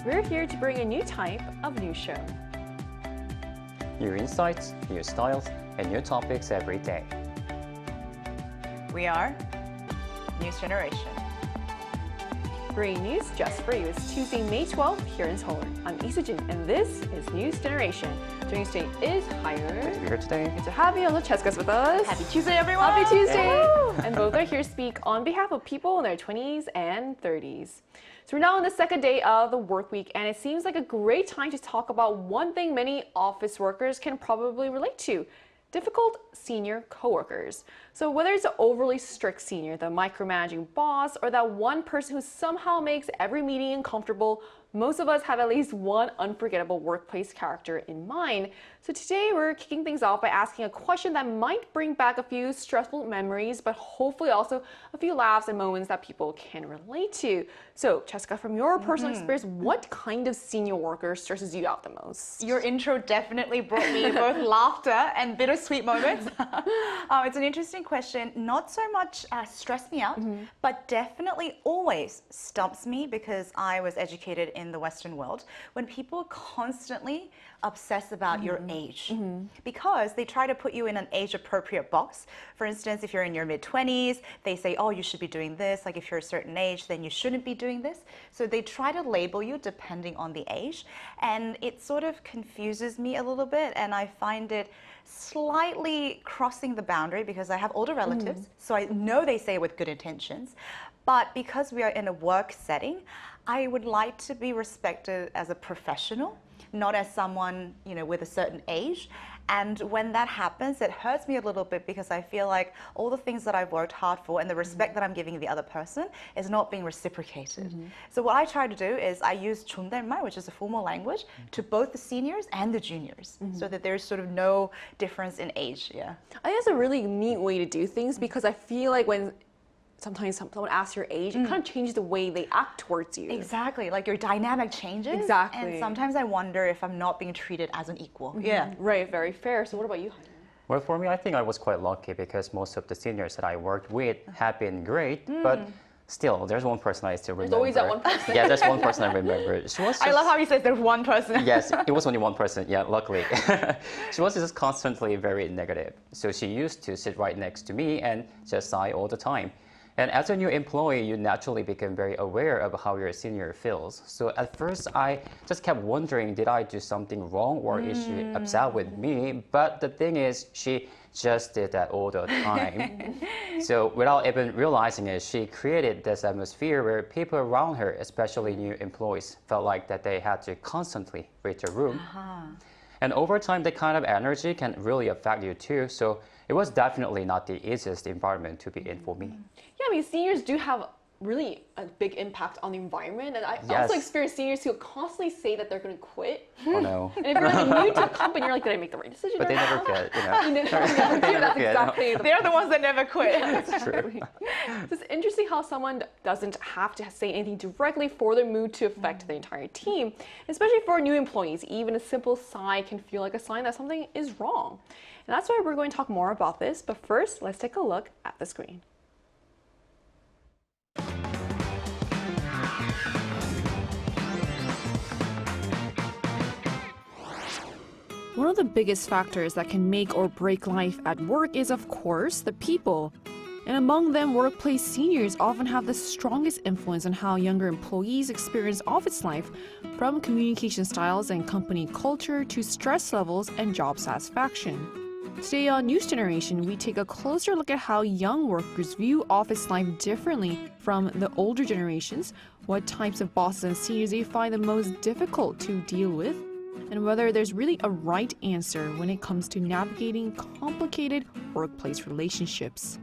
we're here to bring a new type of news show. New insights, new styles, and new topics every day. We are News Generation. Bringing news just for you. It's Tuesday, May 12th here in Seoul. I'm Isujin, and this is News Generation. Joining us today is Hire. Good to be here today. Good to have you. Also, Cheska's with us. Happy Tuesday, everyone! Happy Tuesday! And both are here to speak on behalf of people in their 20s and 30s. So we're now on the second day of the work week, and it seems like a great time to talk about one thing many office workers can probably relate to: difficult senior coworkers. So whether it's an overly strict senior, the micromanaging boss, or that one person who somehow makes every meeting uncomfortable, most of us have at least one unforgettable workplace character in mind. So today we're kicking things off by asking a question that might bring back a few stressful memories, but hopefully also a few laughs and moments that people can relate to. So Cheska, from your personal experience, what kind of senior worker stresses you out the most? Your intro definitely brought me both laughter and bittersweet moments. It's an interesting question. Not so much stress me out, but definitely always stumps me because I was educated in the Western world when people constantly obsess about your age because they try to put you in an age-appropriate box. For instance, if you're in your mid-20s, they say, oh, you should be doing this. Like if you're a certain age, then you shouldn't be doing this. So they try to label you depending on the age, and it sort of confuses me a little bit, and I find it slightly crossing the boundary because I have older relatives, so I know they say it with good intentions, but because we are in a work setting, I would like to be respected as a professional, not as someone, with a certain age. And when that happens, it hurts me a little bit because I feel like all the things that I've worked hard for and the respect that I'm giving the other person is not being reciprocated. So what I try to do is I use 존댓말, which is a formal language, to both the seniors and the juniors, so that there's sort of no difference in age. Yeah, I think that's a really neat way to do things because I feel like when sometimes someone asks your age, it kind of changes the way they act towards you. Exactly, like your dynamic changes. Exactly. And sometimes I wonder if I'm not being treated as an equal. Yeah. Right, very fair. So what about you, Hannah? Well, for me, I think I was quite lucky because most of the seniors that I worked with have been great, but still, there's one person I still remember. There's always that one person. Yeah, there's one person I remember. She was I love how he says there's one person. Yes, it was only one person, yeah, luckily. She was just constantly very negative. So she used to sit right next to me and just sigh all the time. And as a new employee, you naturally become very aware of how your senior feels. So at first, I just kept wondering, did I do something wrong or is she upset with me? But the thing is, she just did that all the time. So without even realizing it, she created this atmosphere where people around her, especially new employees, felt like that they had to constantly read the room. And over time, that kind of energy can really affect you too. So it was definitely not the easiest environment to be in for me. Yeah, I mean, seniors do have really a big impact on the environment. And I also experienced seniors who constantly say that they're going to quit. Oh no. And if you're like new to a company, you're like, did I make the right decision? But they never quit, You never do. That's exactly the They're the ones that never quit. That's true. So it's interesting how someone doesn't have to say anything directly for their mood to affect the entire team, especially for new employees. Even a simple sigh can feel like a sign that something is wrong. And that's why we're going to talk more about this. But first, let's take a look at the screen. One of the biggest factors that can make or break life at work is, of course, the people. And among them, workplace seniors often have the strongest influence on how younger employees experience office life, from communication styles and company culture to stress levels and job satisfaction. Today on News Generation, we take a closer look at how young workers view office life differently from the older generations, what types of bosses and seniors they find the most difficult to deal with, and whether there's really a right answer when it comes to navigating complicated workplace relationships.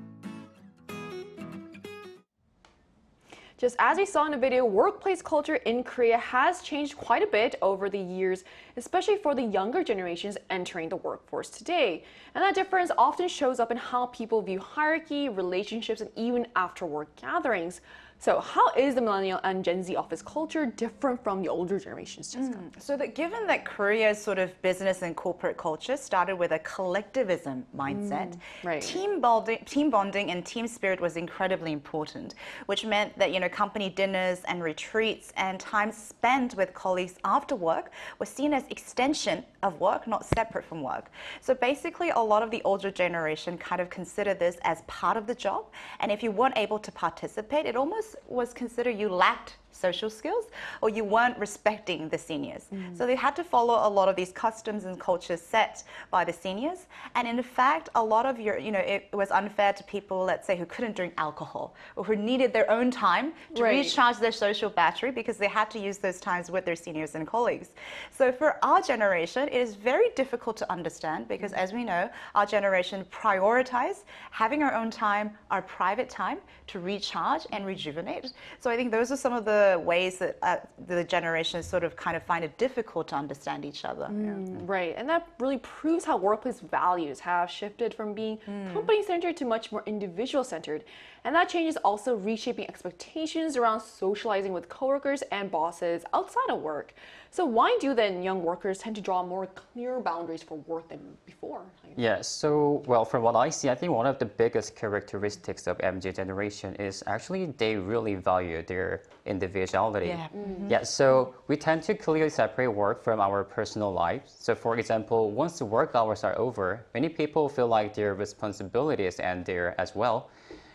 Just as we saw in the video, workplace culture in Korea has changed quite a bit over the years, especially for the younger generations entering the workforce today. And that difference often shows up in how people view hierarchy, relationships, and even after-work gatherings. So how is the millennial and Gen Z office culture different from the older generations, Jessica? So that given that Korea's sort of business and corporate culture started with a collectivism mindset, right. team bonding and team spirit was incredibly important, which meant that, company dinners and retreats and time spent with colleagues after work was seen as extension of work, not separate from work. So basically, a lot of the older generation kind of considered this as part of the job, and if you weren't able to participate, it almost was considered you lacked social skills or you weren't respecting the seniors. So they had to follow a lot of these customs and cultures set by the seniors. And in fact, a lot of it was unfair to people, let's say, who couldn't drink alcohol or who needed their own time to Right. recharge their social battery because they had to use those times with their seniors and colleagues. So for our generation, it is very difficult to understand because as we know, our generation prioritized having our own time, our private time to recharge and rejuvenate. So I think those are some of the ways that the generations sort of kind of find it difficult to understand each other. Right, and that really proves how workplace values have shifted from being company-centered to much more individual-centered. And that change is also reshaping expectations around socializing with coworkers and bosses outside of work. So why do then young workers tend to draw more clear boundaries for work than before? Yeah, so, well, from what I see, I think one of the biggest characteristics of MZ generation is actually they really value their individuality. Yeah. Yeah, so we tend to clearly separate work from our personal lives. So, for example, once the work hours are over, many people feel like their responsibilities end there as well.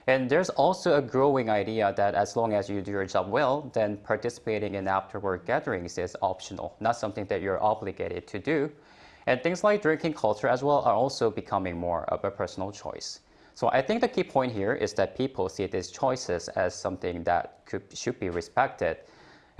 And there's also a growing idea that as long as you do your job well, then participating in after-work gatherings is optional, not something that you're obligated to do. And things like drinking culture as well are also becoming more of a personal choice. So I think the key point here is that people see these choices as something that should be respected.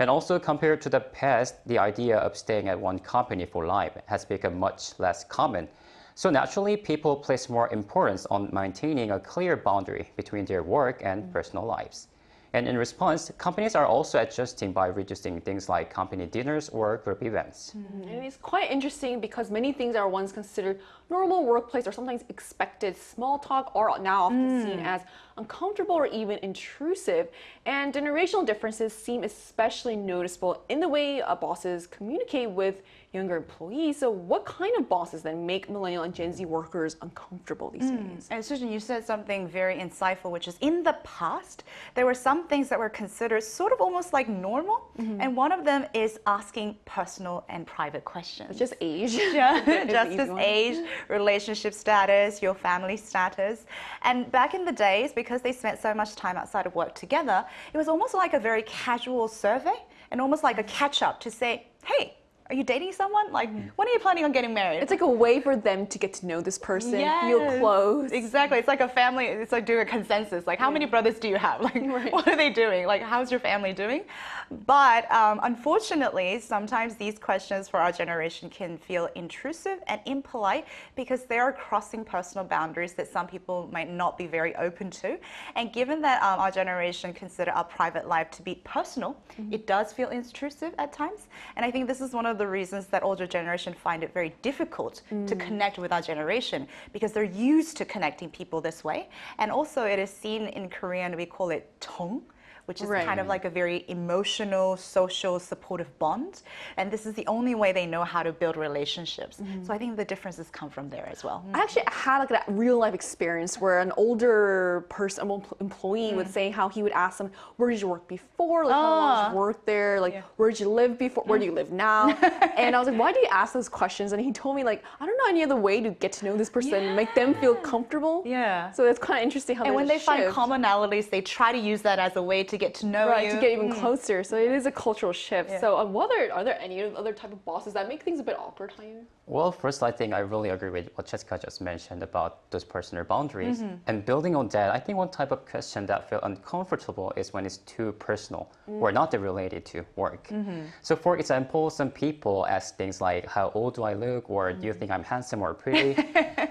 And also compared to the past, the idea of staying at one company for life has become much less common. So naturally, people place more importance on maintaining a clear boundary between their work and personal lives. And in response, companies are also adjusting by reducing things like company dinners or group events. And it's quite interesting because many things that are once considered normal workplace or sometimes expected small talk are now often seen as uncomfortable or even intrusive. And generational differences seem especially noticeable in the way bosses communicate with younger employees. So what kind of bosses then make millennial and Gen Z workers uncomfortable these days? And Susan, you said something very insightful, which is in the past, there were some things that were considered sort of almost like normal. And one of them is asking personal and private questions. It's just age. Yeah, It's just the easy as one. age, relationship status, your family status. And back in the days, because they spent so much time outside of work together, it was almost like a very casual survey and almost like a catch up to say, hey, are you dating someone? Like, when are you planning on getting married? It's like a way for them to get to know this person, feel Yes, close. Exactly. It's like a family, it's like doing a consensus. Like, how many brothers do you have? Like, what are they doing? Like, how's your family doing? But unfortunately, sometimes these questions for our generation can feel intrusive and impolite because they are crossing personal boundaries that some people might not be very open to. And given that our generation consider our private life to be personal, it does feel intrusive at times. And I think this is one of the reasons that older generation find it very difficult to connect with our generation because they're used to connecting people this way. And also it is seen in Korean, we call it tong, which is Right. kind of like a very emotional, social, supportive bond. And this is the only way they know how to build relationships. So I think the differences come from there as well. I actually had like that real life experience where an older person, employee would say how he would ask them, where did you work before? Like how long did you work there? Like where did you live before? Where do you live now? And I was like, why do you ask those questions? And he told me like, I don't know any other way to get to know this person and make them feel comfortable. Yeah. So it's kind of interesting how And when there's they a find shift. commonalities, they try to use that as a way to get to know Right, you. to get even closer. So it is a cultural shift. Yeah. So are there any other type of bosses that make things a bit awkward for you? Well, first, I think I really agree with what Jessica just mentioned about those personal boundaries. And building on that, I think one type of question that felt uncomfortable is when it's too personal or not related to work. So, for example, some people ask things like, how old do I look? Or do you think I'm handsome or pretty?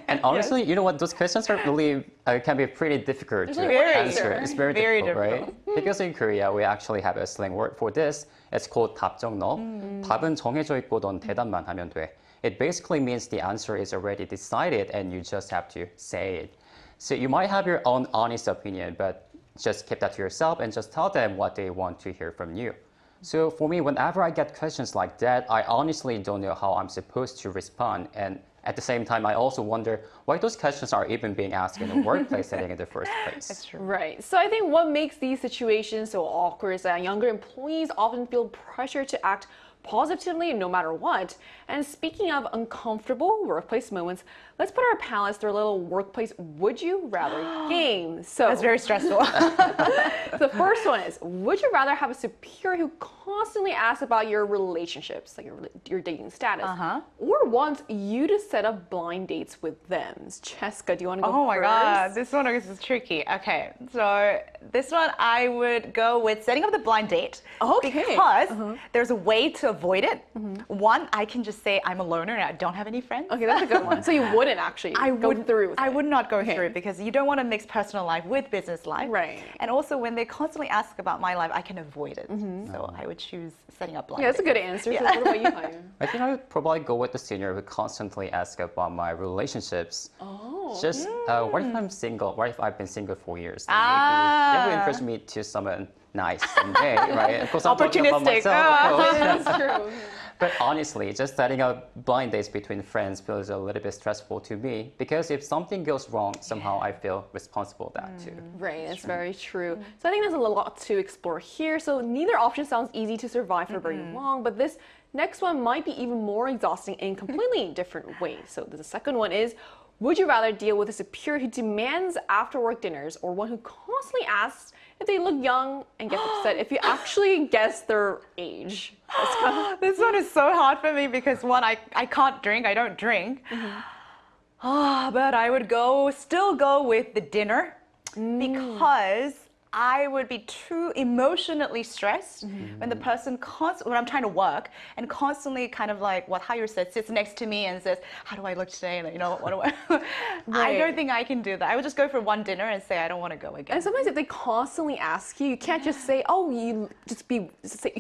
And honestly, you know what? Those questions are really can be pretty difficult to Very answer. difficult. It's very, Very difficult, right? difficult. Because in Korea, we actually have a slang word for this. It's called 답정너. 답은 정해져 있고 넌 대답만 하면 돼. It basically means the answer is already decided and you just have to say it. So you might have your own honest opinion, but just keep that to yourself and just tell them what they want to hear from you. So for me, whenever I get questions like that, I honestly don't know how I'm supposed to respond. And at the same time, I also wonder why those questions are even being asked in a workplace setting in the first place. That's true. Right. So I think what makes these situations so awkward is that younger employees often feel pressure to act positively no matter what. And speaking of uncomfortable workplace moments, let's put our panelists through a little workplace would you rather game. So That's very stressful. the first one is, would you rather have a superior who constantly asks about your relationships, like your dating status, or wants you to set up blind dates with them? Cheska, do you want to go Oh my first? God, this one is tricky. Okay, so this one I would go with setting up the blind date. Okay. Because there's a way to avoid it. One, I can just say I'm a loner and I don't have any friends. Okay, that's a good one. So you wouldn't actually go through with I it. would not go through because you don't want to mix personal life with business life. Right. And also when they constantly ask about my life, I can avoid it. So I would choose setting up blind Yeah, that's a dates. good answer. So what about you, Hayu? I think I would probably go with the senior who constantly asks about my relationships. Oh. Just what if I'm single? What if I've been single for years? Then Ah. maybe encourage me to someone nice someday, right? Of course, I'm talking about Opportunistic. myself, of course. That's true. But honestly, just setting up blind dates between friends feels a little bit stressful to me because if something goes wrong, somehow I feel responsible for that too. Right, that's very true. So I think there's a lot to explore here. So neither option sounds easy to survive for very long, but this next one might be even more exhausting in completely different ways. So the second one is, would you rather deal with a superior who demands after-work dinners or one who constantly asks if they look young and gets upset if you actually guess their age? This one is so hard for me because one, I can't drink, I don't drink. But I would still go with the dinner because I would be too emotionally stressed when the person when I'm trying to work and constantly kind of like what Hayu said, sits next to me and says, how do I look today? And, you know, what do I? I don't think I can do that. I would just go for one dinner and say, I don't want to go again. And sometimes if they constantly ask you, you can't just say, oh, you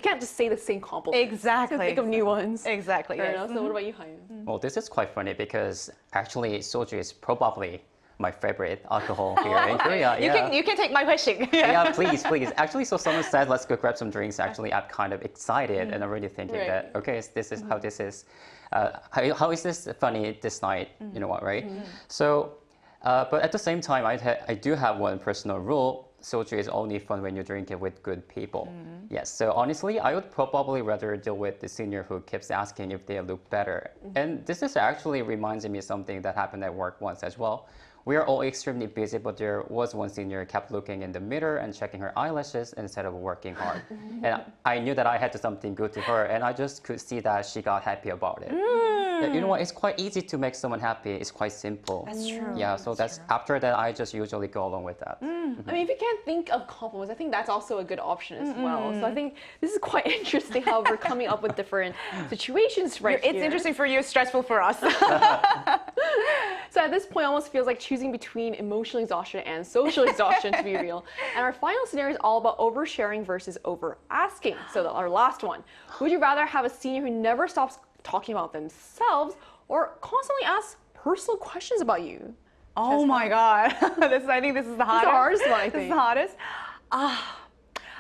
can't just say the same compliment. Exactly. So think of new ones. Exactly. Fair Yes. enough. So what about you, Hayu? Well, this is quite funny because actually soju is probably my favorite alcohol here in Korea. You can take my question. Yeah, please. Actually, so someone said, let's go grab some drinks. Actually, I'm kind of excited and I'm really thinking Right. that, okay, this is how this is. How is this funny this night? You know what, right? So, but at the same time, I do have one personal rule. Soju is only fun when you drink it with good people. Yes, so honestly, I would probably rather deal with the senior who keeps asking if they look better. And this is actually reminds me of something that happened at work once as well. We are all extremely busy, but there was one senior who kept looking in the mirror and checking her eyelashes instead of working hard. And I knew that I had something good to her, and I just could see that she got happy about it. You know what? It's quite easy to make someone happy. It's quite simple. That's true. Yeah, so after that, I just usually go along with that. I mean, if you can't think of compliments, I think that's also a good option as well. So I think this is quite interesting how we're coming up with different situations right here. It's interesting for you, it's stressful for us. So at this point, it almost feels like choosing between emotional exhaustion and social exhaustion, to be real. And our final scenario is all about oversharing versus over-asking. So our last one. Would you rather have a senior who never stops talking about themselves or constantly asks personal questions about you? Oh my God. I think this is the hardest. hardest one, I This is think. the hardest.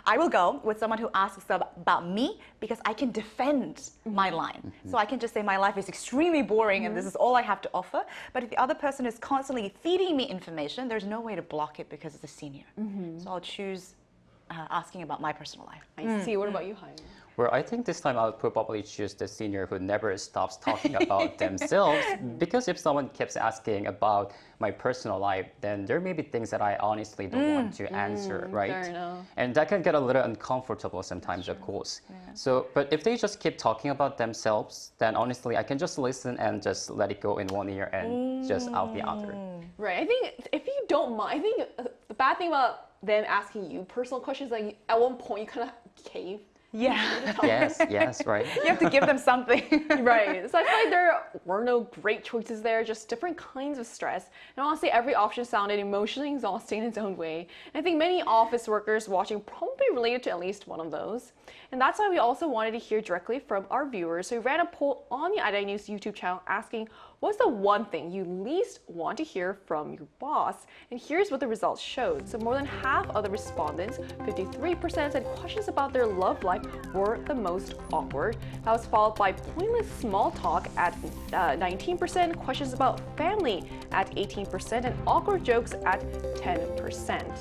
I will go with someone who asks about me because I can defend my line. So I can just say my life is extremely boring and this is all I have to offer. But if the other person is constantly feeding me information, there's no way to block it because it's a senior. So I'll choose asking about my personal life. I see. What about you, Hayu? Well, I think this time I would probably choose the senior who never stops talking about themselves. Because if someone keeps asking about my personal life, then there may be things that I honestly don't want to answer, right? Fair enough. And that can get a little uncomfortable sometimes, of course. So, but if they just keep talking about themselves, then honestly, I can just listen and just let it go in one ear and just out the other. Right. I think if you don't mind, I think the bad thing about them asking you personal questions, like at one point you kind of cave. Yeah. Yes, right. You have to give them something. Right. So I feel like there were no great choices there, just different kinds of stress. And honestly, every option sounded emotionally exhausting in its own way. And I think many office workers watching probably related to at least one of those. And that's why we also wanted to hear directly from our viewers. So we ran a poll on the IDI News YouTube channel asking what's the one thing you least want to hear from your boss? And here's what the results showed. So more than half of the respondents, 53%, said questions about their love life were the most awkward. That was followed by pointless small talk at 19%, questions about family at 18%, and awkward jokes at 10%.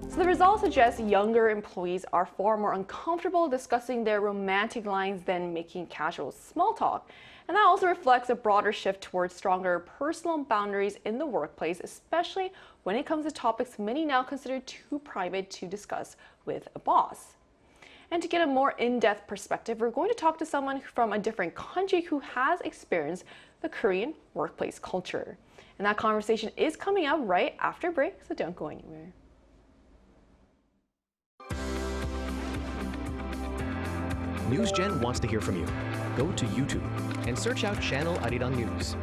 So the results suggest younger employees are far more uncomfortable discussing their romantic lines than making casual small talk. And that also reflects a broader shift towards stronger personal boundaries in the workplace, especially when it comes to topics many now consider too private to discuss with a boss. And to get a more in-depth perspective, we're going to talk to someone from a different country who has experienced the Korean workplace culture. And that conversation is coming up right after break, so don't go anywhere. NewsGen wants to hear from you. Go to YouTube and search out Channel Arirang News.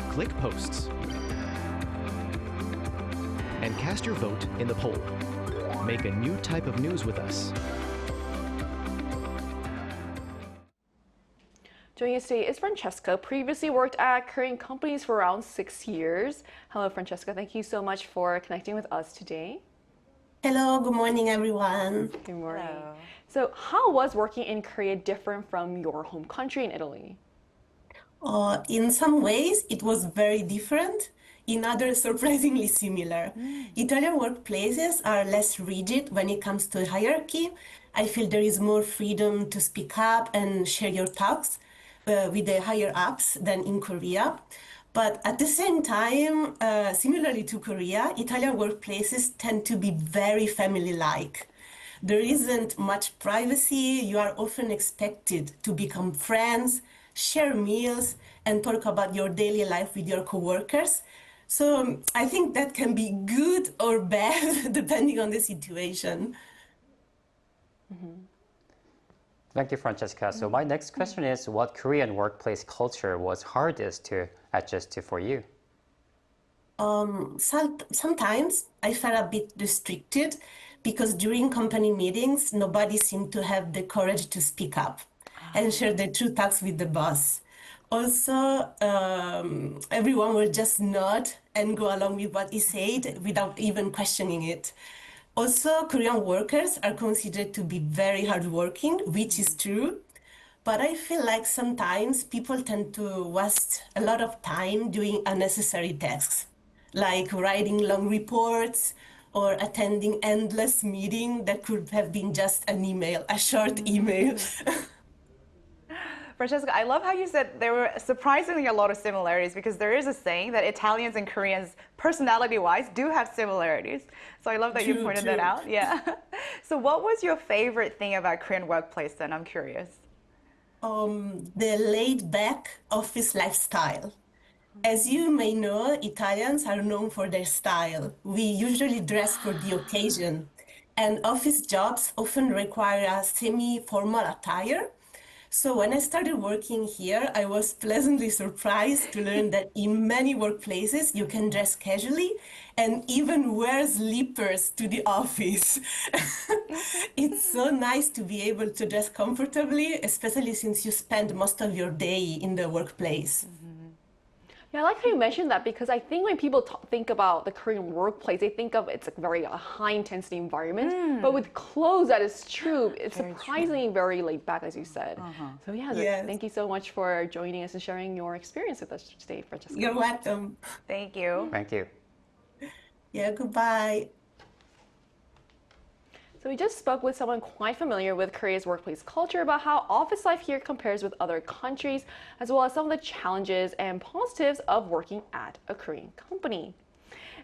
Click Posts and cast your vote in the poll. Make a new type of news with us. Joining us today is Francesca, previously worked at Korean companies for around 6 years. Hello, Francesca. Thank you so much for connecting with us today. Hello, good morning, everyone. Good morning. Hello. So how was working in Korea different from your home country in Italy? In some ways, it was very different. In others, surprisingly similar. Italian workplaces are less rigid when it comes to hierarchy. I feel there is more freedom to speak up and share your thoughts with the higher ups than in Korea. But at the same time, similarly to Korea, Italian workplaces tend to be very family-like. There isn't much privacy. You are often expected to become friends, share meals, and talk about your daily life with your coworkers. So I think that can be good or bad depending on the situation. Thank you, Francesca. So my next question is, what Korean workplace culture was hardest to adjust to for you? Sometimes I felt a bit restricted because during company meetings, nobody seemed to have the courage to speak up and share their true thoughts with the boss. Also, everyone will just nod and go along with what is said without even questioning it. Also, Korean workers are considered to be very hardworking, which is true. But I feel like sometimes people tend to waste a lot of time doing unnecessary tasks, like writing long reports or attending endless meetings that could have been just an email, a short email. Francesca, I love how you said there were surprisingly a lot of similarities, because there is a saying that Italians and Koreans, personality-wise, do have similarities. So I love that you pointed that out. Yeah. So what was your favorite thing about Korean workplace then? I'm curious. The laid-back office lifestyle. As you may know, Italians are known for their style. We usually dress for the occasion, and office jobs often require a semi-formal attire. So when I started working here, I was pleasantly surprised to learn that in many workplaces, you can dress casually and even wear slippers to the office. It's so nice to be able to dress comfortably, especially since you spend most of your day in the workplace. Yeah, I like how you mentioned that, because I think when people think about the Korean workplace, they think of it's a very high intensity environment. But with clothes, that is true. It's surprisingly very laid back, as you said. So yeah, Yes. thank you so much for joining us and sharing your experience with us today, Francesca. You're welcome. Thank you. Thank you. Yeah, goodbye. So we just spoke with someone quite familiar with Korea's workplace culture about how office life here compares with other countries, as well as some of the challenges and positives of working at a Korean company.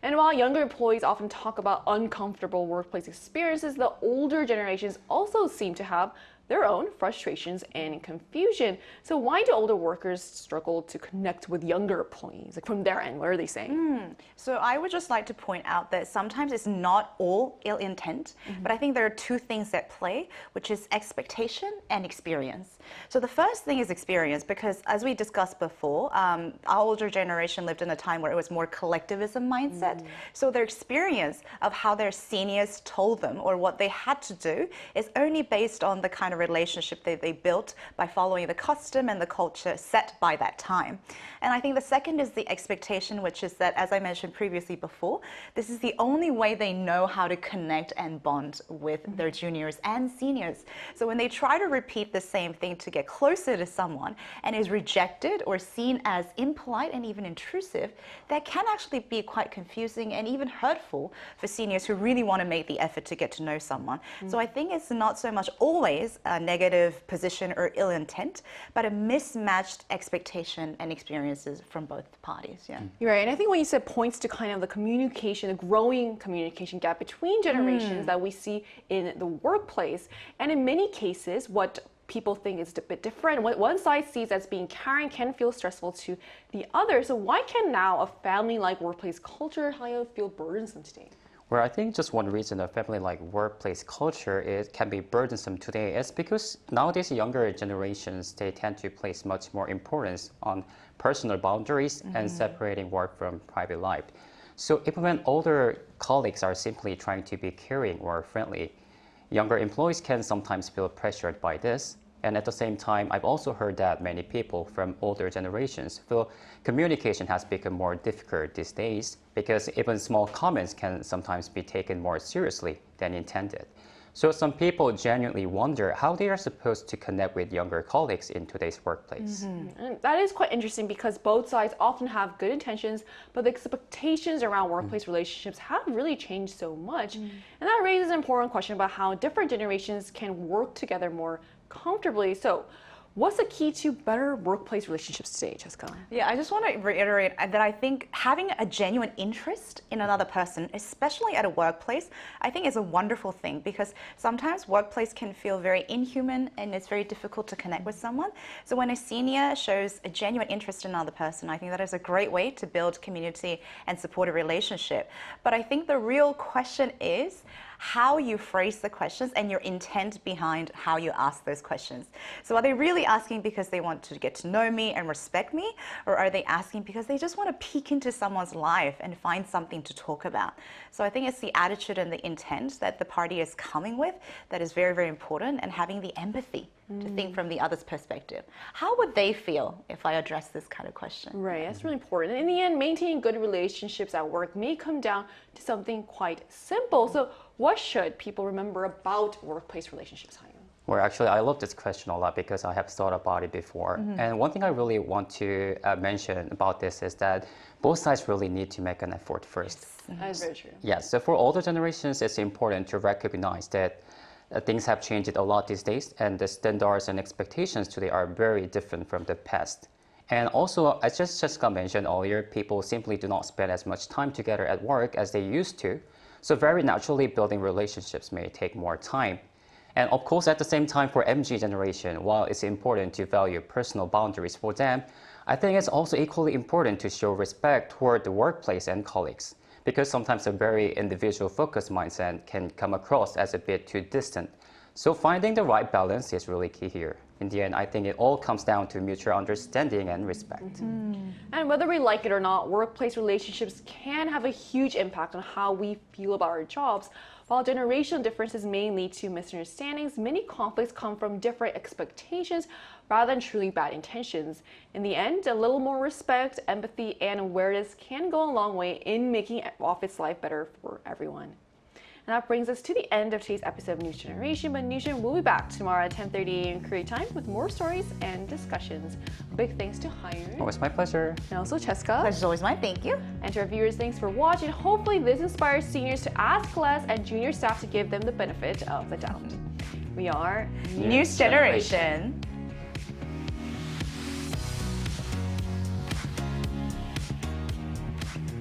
And while younger employees often talk about uncomfortable workplace experiences, the older generations also seem to have their own frustrations and confusion. So why do older workers struggle to connect with younger employees? Like from their end, what are they saying? So I would just like to point out that sometimes it's not all ill intent, but I think there are two things at play, which is expectation and experience. So the first thing is experience, because as we discussed before, our older generation lived in a time where it was more collectivism mindset. So their experience of how their seniors told them or what they had to do is only based on the kind of relationship that they built by following the custom and the culture set by that time. And I think the second is the expectation, which is that, as I mentioned previously before, this is the only way they know how to connect and bond with their juniors and seniors. So when they try to repeat the same thing to get closer to someone and is rejected or seen as impolite and even intrusive, that can actually be quite confusing and even hurtful for seniors who really want to make the effort to get to know someone. So I think it's not so much always a negative position or ill intent, but a mismatched expectation and experiences from both parties. Yeah. You're right. And I think when you said points to kind of the communication, the growing communication gap between generations that we see in the workplace, and in many cases, what people think is a bit different. What one side sees as being caring can feel stressful to the other. So why can now a family-like workplace culture feel burdensome today? Well, I think just one reason a family-like workplace culture can be burdensome today is because nowadays younger generations, they tend to place much more importance on personal boundaries and separating work from private life. So even when older colleagues are simply trying to be caring or friendly, younger employees can sometimes feel pressured by this. And at the same time, I've also heard that many people from older generations feel communication has become more difficult these days because even small comments can sometimes be taken more seriously than intended. So some people genuinely wonder how they are supposed to connect with younger colleagues in today's workplace. And that is quite interesting because both sides often have good intentions, but the expectations around workplace relationships have really changed so much. And that raises an important question about how different generations can work together more comfortably. So what's the key to better workplace relationships today, Jessica? Yeah, I just want to reiterate that I think having a genuine interest in another person, especially at a workplace, I think is a wonderful thing because sometimes workplace can feel very inhuman and it's very difficult to connect with someone. So when a senior shows a genuine interest in another person, I think that is a great way to build community and support a relationship. But I think the real question is how you phrase the questions and your intent behind how you ask those questions. So are they really asking because they want to get to know me and respect me, or are they asking because they just want to peek into someone's life and find something to talk about? So I think it's the attitude and the intent that the party is coming with that is very, very important, and having the empathy to think from the other's perspective. How would they feel if I address this kind of question? Right, that's really important. In the end, maintaining good relationships at work may come down to something quite simple. So what should people remember about workplace relationships, Hyun? Well, actually, I love this question a lot because I have thought about it before. And one thing I really want to mention about this is that both sides really need to make an effort first. That is very true. Yes, so for older generations, it's important to recognize that things have changed a lot these days, and the standards and expectations today are very different from the past. And also, as Jessica mentioned earlier, people simply do not spend as much time together at work as they used to. So very naturally, building relationships may take more time. And of course, at the same time, for MG generation, while it's important to value personal boundaries for them, I think it's also equally important to show respect toward the workplace and colleagues, because sometimes a very individual-focused mindset can come across as a bit too distant. So finding the right balance is really key here. In the end, I think it all comes down to mutual understanding and respect. And whether we like it or not, workplace relationships can have a huge impact on how we feel about our jobs. While generational differences may lead to misunderstandings, many conflicts come from different expectations rather than truly bad intentions. In the end, a little more respect, empathy, and awareness can go a long way in making office life better for everyone. And that brings us to the end of today's episode of News Generation. But News Gen will be back tomorrow at 10:30 a.m. Korea time with more stories and discussions. Big thanks to Hyun. Always my pleasure. And also Cheska. Pleasure's always mine, thank you. And to our viewers, thanks for watching. Hopefully this inspires seniors to ask less and junior staff to give them the benefit of the doubt. We are News Generation.